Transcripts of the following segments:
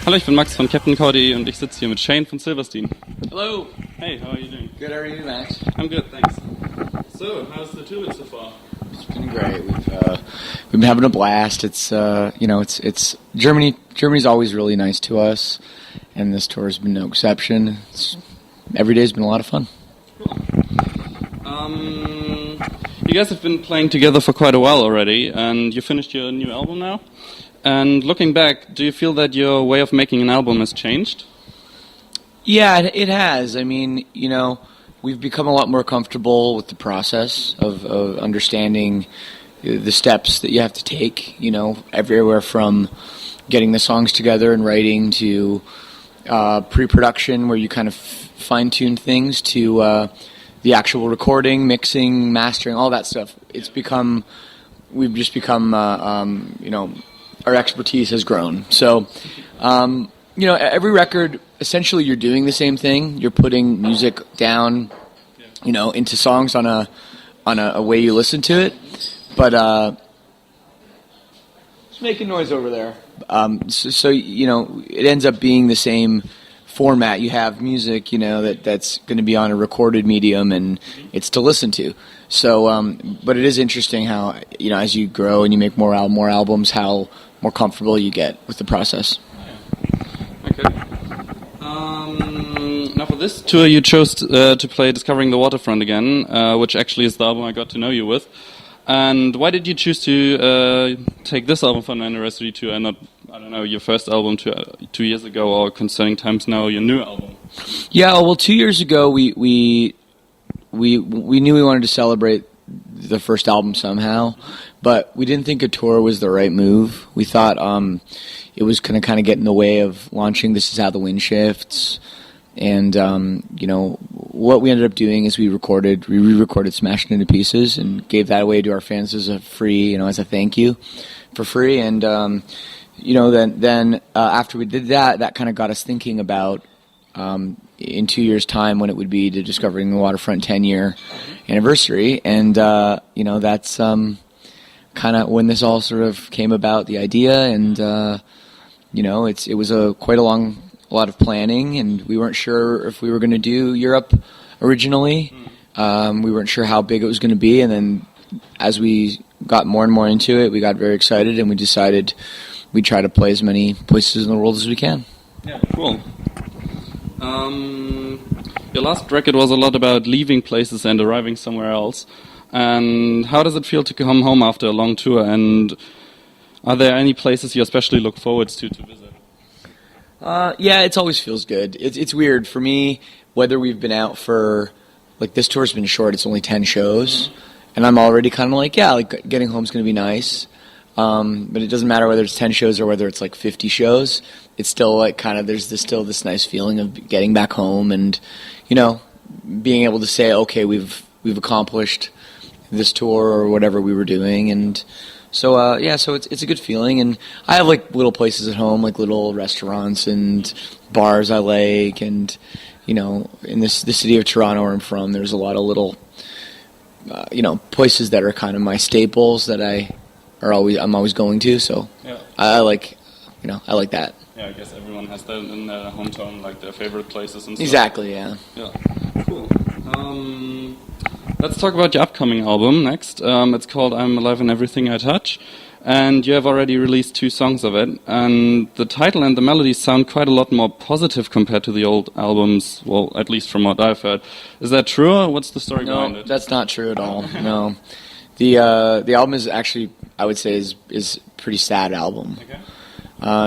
Hallo, ich bin Max von Captaincore.de und ich sitze hier mit Shane von Silverstein. Hello. Hey, how are you doing? Good, how are you, Max? I'm good, thanks. So, how's the tour been so far? It's been great. We've been having a blast. It's it's Germany. Germany's always really nice to us, and this tour has been no exception. Every day's been a lot of fun. Cool. You guys have been playing together for quite a while already, and you finished your new album now. And looking back, do you feel that your way of making an album has changed? Yeah, it has. I mean, we've become a lot more comfortable with the process of understanding the steps that you have to take, everywhere from getting the songs together and writing to pre-production where you kind of fine-tune things to the actual recording, mixing, mastering, all that stuff. We've just become, our expertise has grown. So, every record, essentially you're doing the same thing. You're putting music down, into songs on a way you listen to it. But it's making noise over there. So it ends up being the same format. You have music, that's going to be on a recorded medium, and it's to listen to. So, but it is interesting how, as you grow and you make more albums, how more comfortable you get with the process. Okay. Now for this tour you chose to play Discovering the Waterfront again, which actually is the album I got to know you with. And why did you choose to take this album for an anniversary tour and not, your first album 2 years ago, or Concerning Times Now, your new album? Yeah, well, 2 years ago we knew we wanted to celebrate the first album somehow, but we didn't think a tour was the right move. We thought it was going to kind of get in the way of launching This Is How the Wind Shifts. And, what we ended up doing is we re-recorded Smashed Into Pieces and gave that away to our fans as a free, as a thank you for free. And, then after we did that, that kind of got us thinking about in 2 years' time when it would be the Discovering the Waterfront 10-year anniversary. And, that's kind of when this all sort of came about, the idea. And, it was quite a lot of planning, and we weren't sure if we were going to do Europe originally. We weren't sure how big it was going to be, and then as we got more and more into it, we got very excited, and we decided we'd try to play as many places in the world as we can. Yeah, cool. Your last record was a lot about leaving places and arriving somewhere else. And how does it feel to come home after a long tour? And are there any places you especially look forward to visit? Yeah, it always feels good. It's weird for me whether we've been out for, this tour's been short. It's only 10 shows, and I'm already kind of getting home's going to be nice. But it doesn't matter whether it's 10 shows or whether it's 50 shows. It's still there's still this nice feeling of getting back home and, being able to say, okay, we've accomplished this tour or whatever we were doing. And so, so it's a good feeling. And I have little places at home, little restaurants and bars I like. And, in the city of Toronto where I'm from, there's a lot of little, places that are kind of my staples that I'm always going to. So yeah. I like that. Yeah, I guess everyone has that in their hometown, their favorite places and stuff. Exactly, yeah. Yeah, cool. Let's talk about your upcoming album next. It's called I'm Alive in Everything I Touch, and you have already released 2 songs of it, and the title and the melodies sound quite a lot more positive compared to the old albums, well, at least from what I've heard. Is that true, or what's the story behind it? No, that's not true at all, no. The album is actually, I would say, is a pretty sad album. Okay.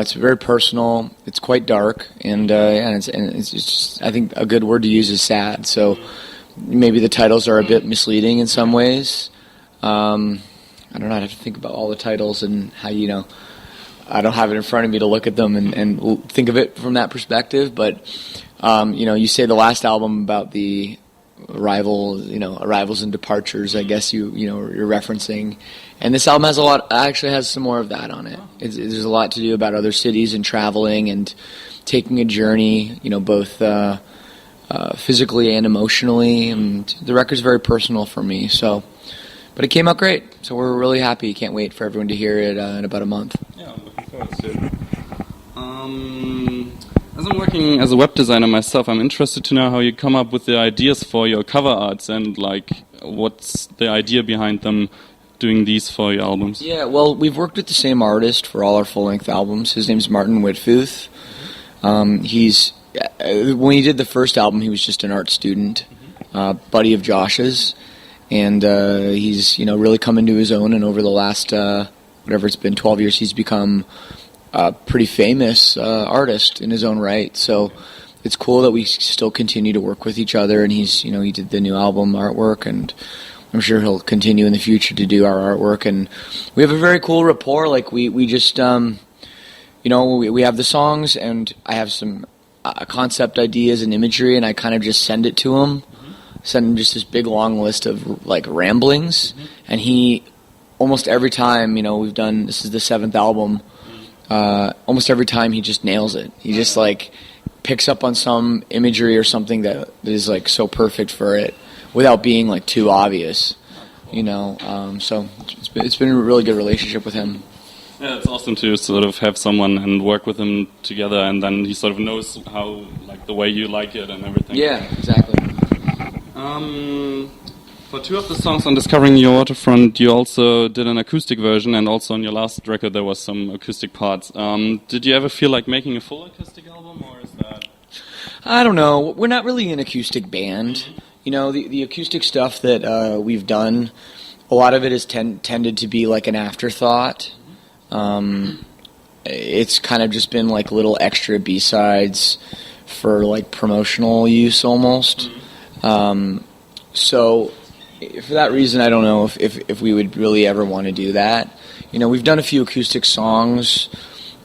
It's very personal. It's quite dark, and it's just, I think a good word to use is sad. So maybe the titles are a bit misleading in some ways. I don't know. I'd have to think about all the titles and how I don't have it in front of me to look at them and think of it from that perspective. But you say the last album about the arrivals and departures, I guess you're referencing, and this album actually has some more of that on it. There's a lot to do about other cities and traveling and taking a journey, both physically and emotionally, and the record's very personal for me. So, but it came out great, so we're really happy. Can't wait for everyone to hear it in about a month. Yeah, I'm looking forward to it. As I'm working as a web designer myself, I'm interested to know how you come up with the ideas for your cover arts and like what's the idea behind them doing these for your albums. Yeah, well, we've worked with the same artist for all our full-length albums. His name's Martin Whitfuth. He's when he did the first album, he was just an art student, buddy of Josh's, and he's really come into his own. And over the last whatever it's been, 12 years, he's become a pretty famous artist in his own right. So it's cool that we still continue to work with each other. And he's he did the new album artwork, and I'm sure he'll continue in the future to do our artwork. And we have a very cool rapport. Like we just we have the songs, and I have some concept ideas and imagery, and I kind of just send it to him. Send him just this big long list of like ramblings, and he almost every time we've done, this is the 7th album, almost every time he just nails it. He just like picks up on some imagery or something that is like so perfect for it without being like too obvious, so it's been a really good relationship with him. Yeah, it's awesome to sort of have someone and work with him together, and then he sort of knows how, like, the way you like it and everything. Yeah, exactly. For 2 of the songs on Discovering Your Waterfront, you also did an acoustic version, and also on your last record there was some acoustic parts. Did you ever feel like making a full acoustic album, or is that... I don't know. We're not really an acoustic band. The acoustic stuff that we've done, a lot of it has tended to be like an afterthought. It's kind of just been like little extra B-sides for like promotional use almost. So for that reason, I don't know if we would really ever want to do that. We've done a few acoustic songs,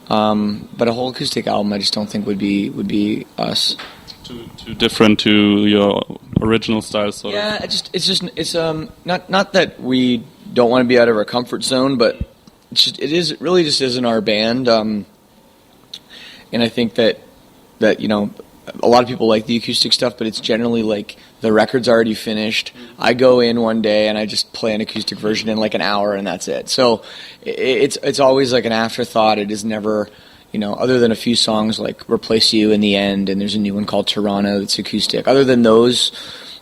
but a whole acoustic album I just don't think would be us. Too different to your original style, sort of. Yeah, it's not that we don't want to be out of our comfort zone, but it really just isn't our band. And I think that a lot of people like the acoustic stuff, but it's generally like the record's already finished. I go in one day and I just play an acoustic version in like an hour, and that's it. So it's always like an afterthought. It is never, other than a few songs like Replace You in the end, and there's a new one called Toronto that's acoustic. Other than those,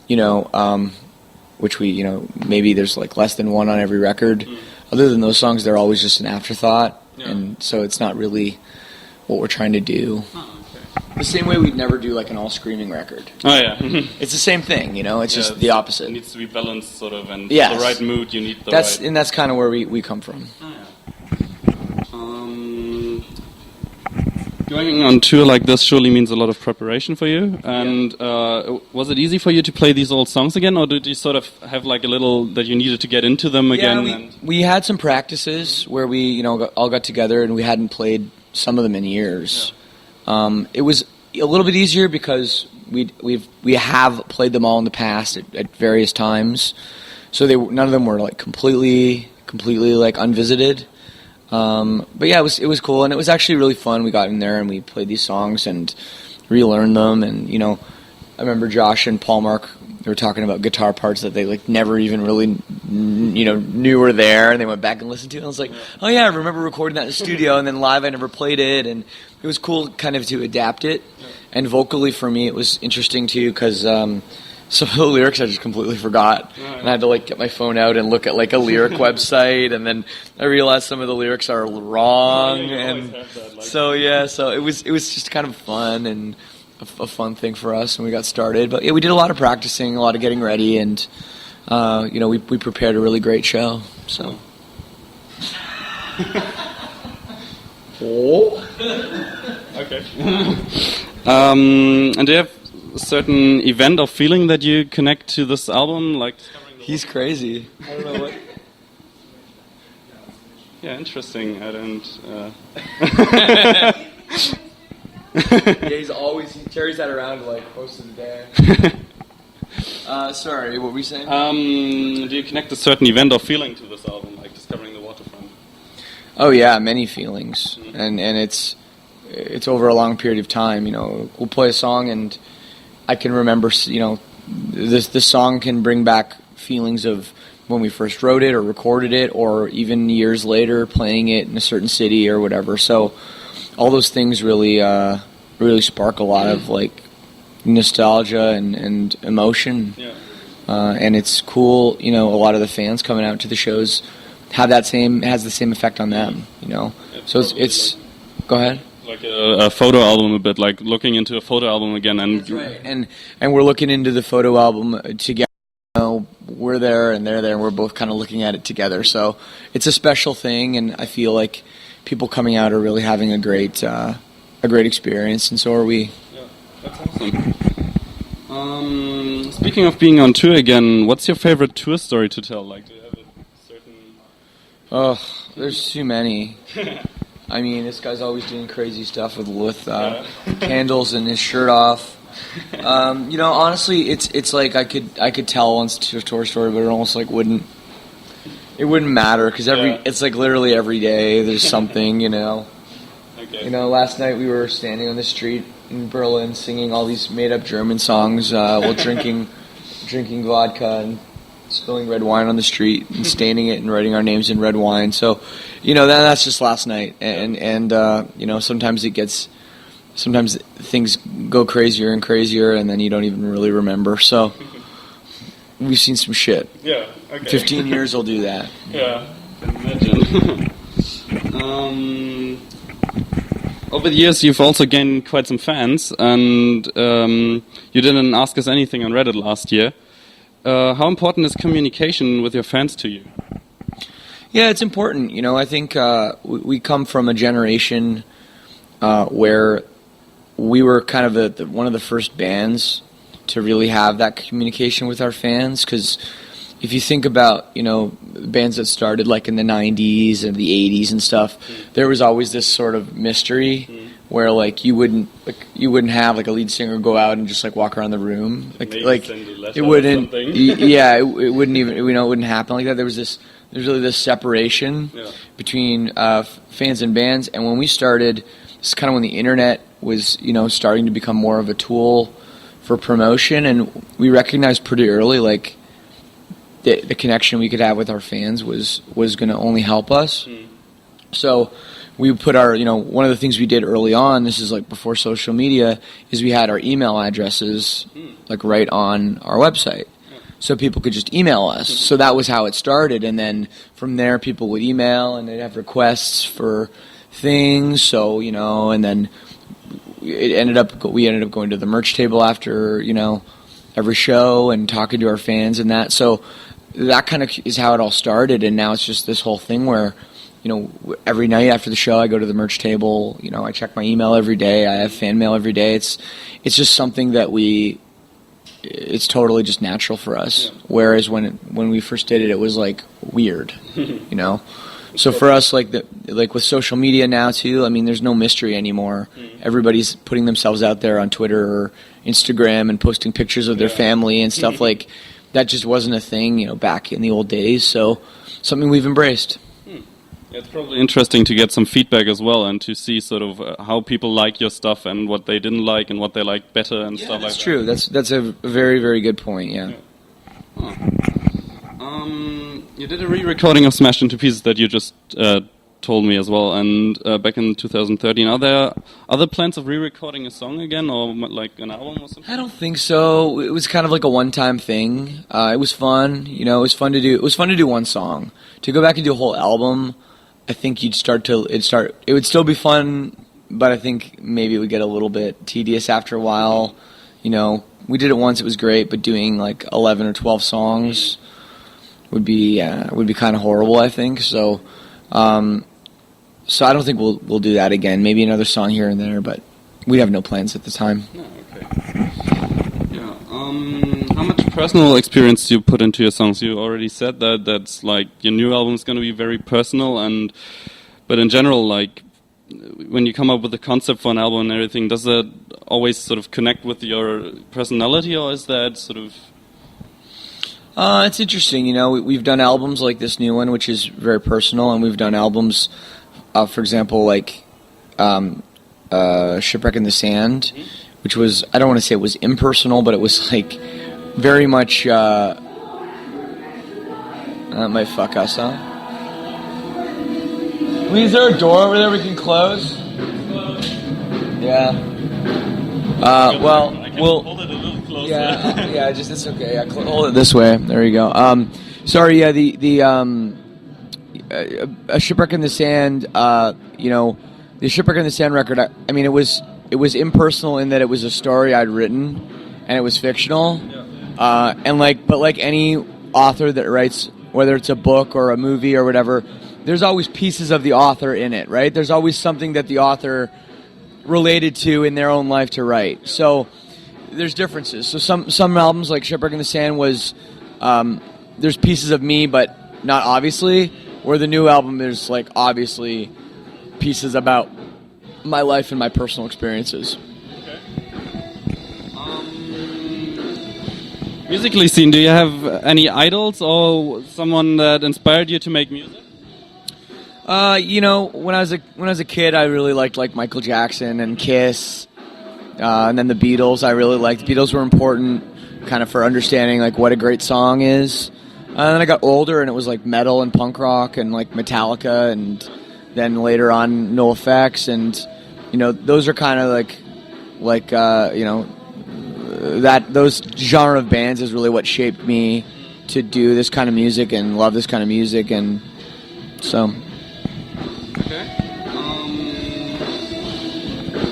which we, maybe there's like less than one on every record. Other than those songs, they're always just an afterthought, and so it's not really what we're trying to do. The same way we'd never do like an all-screaming record. Oh, yeah. It's the same thing, it's just the opposite. It needs to be balanced, sort of, and the right mood, you need the right... And that's kind of where we come from. Oh, yeah. Going on tour like this surely means a lot of preparation for you, and was it easy for you to play these old songs again, or did you sort of have like a little that you needed to get into them again? Yeah, we had some practices where we all got together and we hadn't played some of them in years. Yeah. It was a little bit easier because we have played them all in the past at various times, so none of them were like completely like unvisited. But yeah, it was cool, and it was actually really fun. We got in there and we played these songs and relearned them, and I remember Josh and Paul Mark, they were talking about guitar parts that they like never even really knew were there, and they went back and listened to it. And I was like, oh yeah, I remember recording that in the studio, and then live I never played it, and it was cool kind of to adapt it. And vocally for me it was interesting too, because some of the lyrics I just completely forgot, and I had to like get my phone out and look at like a lyric website, and then I realized some of the lyrics are wrong, and so it was just kind of fun and a fun thing for us, and we got started. But yeah, we did a lot of practicing, a lot of getting ready, and we prepared a really great show. So. Okay. And do you have a certain event or feeling that you connect to this album, like discovering the He's crazy. I don't know what. Yeah, interesting. I don't. Yeah, he carries that around like most of the day. Sorry, what were we saying? Do you connect a certain event or feeling to this album, like discovering the Waterfront? Oh yeah, many feelings, and it's over a long period of time. We'll play a song and I can remember, this song can bring back feelings of when we first wrote it or recorded it, or even years later playing it in a certain city or whatever. So all those things really spark a lot of like nostalgia and emotion. Yeah. And it's cool, a lot of the fans coming out to the shows has the same effect on them, So it's go ahead. Like a photo album a bit, like looking into a photo album again. And that's right. And we're looking into the photo album together. We're there and they're there, and we're both kind of looking at it together. So it's a special thing, and I feel like people coming out are really having a great experience, and so are we. Yeah, that's awesome. Speaking of being on tour again, what's your favorite tour story to tell? Like, do you have a certain... Oh, there's too many. I mean, this guy's always doing crazy stuff with candles and his shirt off. Honestly, it's like I could tell one tour story, but it almost like wouldn't matter because it's like literally every day there's something, Okay. Last night we were standing on the street in Berlin singing all these made-up German songs while drinking vodka and spilling red wine on the street and staining it and writing our names in red wine. So, that's just last night, and sometimes things go crazier and crazier, and then you don't even really remember. So we've seen some shit. Yeah. Okay. 15 years will do that. Yeah. I can imagine. Over the years, you've also gained quite some fans, and you didn't ask us anything on Reddit last year. How important is communication with your fans to you? Yeah, it's important. I think we come from a generation where we were kind of one of the first bands to really have that communication with our fans. Because if you think about, bands that started like in the 90s and the 80s and stuff, there was always this sort of mystery where like you wouldn't have like a lead singer go out and just like walk around the room like it wouldn't it wouldn't even it wouldn't happen like that. There's really this separation between fans and bands, and when we started, it's kind of when the internet was starting to become more of a tool for promotion, and we recognized pretty early like the connection we could have with our fans was going to only help us. So we put our, one of the things we did early on, this is like before social media, is we had our email addresses like right on our website. So people could just email us. So that was how it started. And then from there, people would email and they'd have requests for things. So, and then we ended up going to the merch table after, every show and talking to our fans and that. So that kind of is how it all started. And now it's just this whole thing where, every night after the show, I go to the merch table. I check my email every day. I have fan mail every day. It's just something that it's totally just natural for us. Yeah. Whereas when we first did it, it was like weird, So for us, like with social media now too, I mean, there's no mystery anymore. Everybody's putting themselves out there on Twitter or Instagram and posting pictures of their family and stuff like that. Just wasn't a thing, back in the old days. So something we've embraced. It's probably interesting to get some feedback as well and to see sort of how people like your stuff and what they didn't like and what they like better and stuff like that. That's true. That's a very, very good point, yeah. Oh. You did a re-recording of Smashed Into Pieces that you just told me as well, and back in 2013. Are there other plans of re-recording a song again, or like an album or something? I don't think so. It was kind of like a one-time thing. It was fun. It was fun to do. It was fun to do one song. To go back and do a whole album, I think it would still be fun, but I think maybe it would get a little bit tedious after a while. We did it once, it was great, but doing like 11 or 12 songs would be kind of horrible, I think. So I don't think we'll do that again. Maybe another song here and there, but we have no plans at the time. Oh, okay. Yeah. How much personal experience do you put into your songs? You already said that's like your new album is going to be very personal, but in general, like when you come up with a concept for an album and everything, does that always sort of connect with your personality, or is that sort of? It's interesting. We've done albums like this new one, which is very personal, and we've done albums, for example, like Shipwreck in the Sand, which was, I don't want to say it was impersonal, but it was like very much, that might fuck us up. Please, is there a door over there we can close? Yeah. We'll hold it a little closer. Yeah. Just it's okay. Hold it this way. There you go. Sorry. Yeah. A Shipwreck in the Sand. The Shipwreck in the Sand record. I mean, it was impersonal in that it was a story I'd written, and it was fictional. Yeah. But like any author that writes, whether it's a book or a movie or whatever, there's always pieces of the author in it, right? There's always something that the author related to in their own life to write. So there's differences. So some albums like Shipwreck in the Sand was there's pieces of me, but not obviously. Where the new album, there's like obviously pieces about my life and my personal experiences. Okay. Musically scene, do you have any idols or someone that inspired you to make music? When I was a kid, I really liked like Michael Jackson and Kiss, and then the Beatles. I really liked. The Beatles were important, kind of for understanding like what a great song is. And then I got older, and it was like metal and punk rock and like Metallica, and then later on NoFX, and those are kind of those genre of bands is really what shaped me to do this kind of music and love this kind of music, and so. Okay.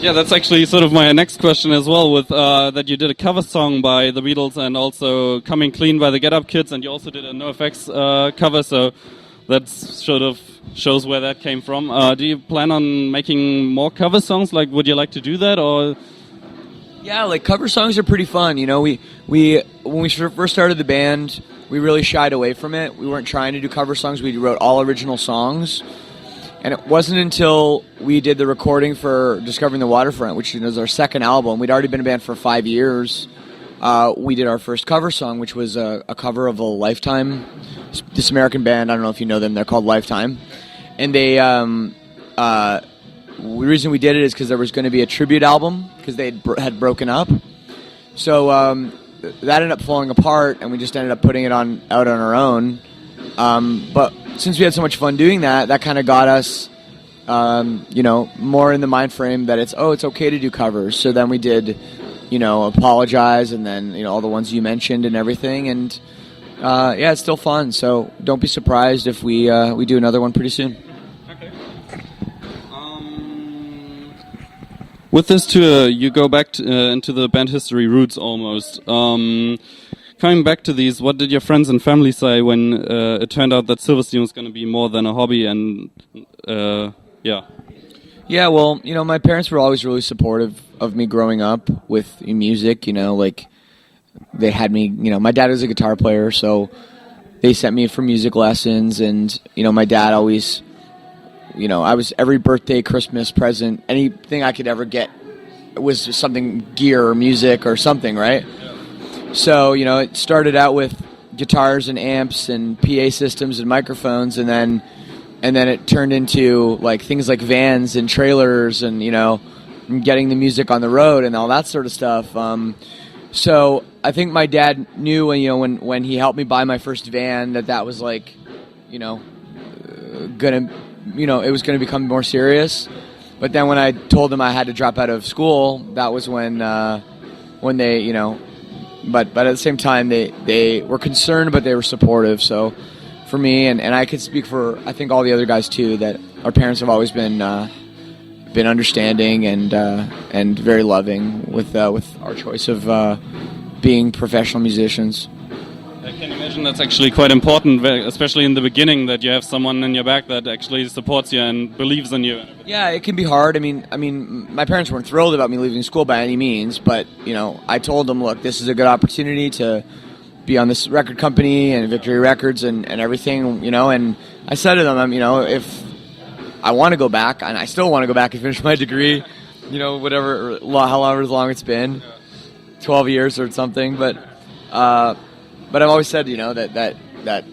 Yeah, that's actually sort of my next question as well, with that you did a cover song by the Beatles and also Coming Clean by the Get Up Kids, and you also did a NoFX cover, so that sort of shows where that came from. Do you plan on making more cover songs? Like, would you like to do that, or? Yeah, like cover songs are pretty fun. We when we first started the band, we really shied away from it. We weren't trying to do cover songs. We wrote all original songs. And it wasn't until we did the recording for Discovering the Waterfront, which was our second album. We'd already been a band for 5 years. We did our first cover song, which was a cover of a Lifetime, this American band. I don't know if you know them. They're called Lifetime. And they, the reason we did it is because there was going to be a tribute album because they had broken up. So that ended up falling apart, and we just ended up putting it out on our own. But since we had so much fun doing that, that kind of got us, more in the mind frame that it's okay to do covers. So then we did, Apologize, and then, all the ones you mentioned and everything. And, it's still fun. So don't be surprised if we do another one pretty soon. Okay. With this tour, you go back into the band history roots almost. Coming back to these, what did your friends and family say when it turned out that Silverstein was going to be more than a hobby? And yeah. Yeah, well, my parents were always really supportive of me growing up with music. They had me. My dad was a guitar player, so they sent me for music lessons. And my dad always, I was every birthday, Christmas present, anything I could ever get was something gear or music or something, right? So, it started out with guitars and amps and PA systems and microphones, and then it turned into like things like vans and trailers and, getting the music on the road and all that sort of stuff. So I think my dad knew when he helped me buy my first van that was like, it was gonna become more serious. But then when I told them I had to drop out of school, that was when they, But at the same time, they were concerned, but they were supportive. So for me, and I could speak for I think all the other guys too, that our parents have always been understanding and very loving with our choice of being professional musicians. I can imagine that's actually quite important, especially in the beginning, that you have someone in your back that actually supports you and believes in you. Yeah, it can be hard. I mean, my parents weren't thrilled about me leaving school by any means, but I told them, look, this is a good opportunity to be on this record company and Victory Records and everything, and I said to them, if I want to go back, and I still want to go back and finish my degree, whatever, however long it's been, 12 years or something, but I've always said, that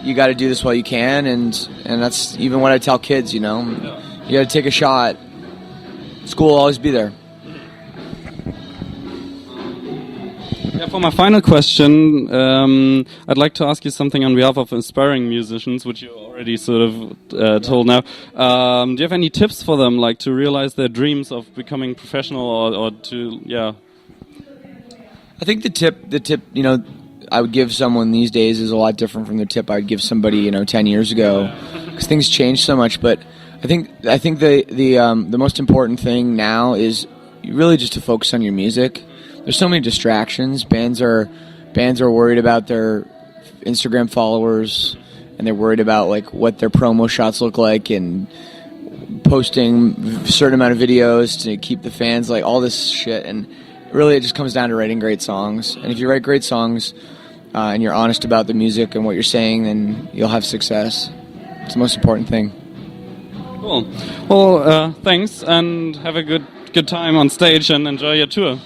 you got to do this while you can, and that's even what I tell kids, you got to take a shot. School will always be there. Yeah, For my final question, I'd like to ask you something on behalf of aspiring musicians, which you already sort of told now. Do you have any tips for them, like to realize their dreams of becoming professional, or to, yeah? I think the tip, you know, I would give someone these days is a lot different from the tip I would give somebody, you know, 10 years ago, because things change so much. But I think the most important thing now is really just to focus on your music. There's so many distractions. Bands are worried about their Instagram followers, and they're worried about like what their promo shots look like, and posting a certain amount of videos to keep the fans, like all this shit. And really, it just comes down to writing great songs. And if you write great songs and you're honest about the music and what you're saying, then you'll have success. It's the most important thing. Cool. Well, thanks, and have a good time on stage and enjoy your tour.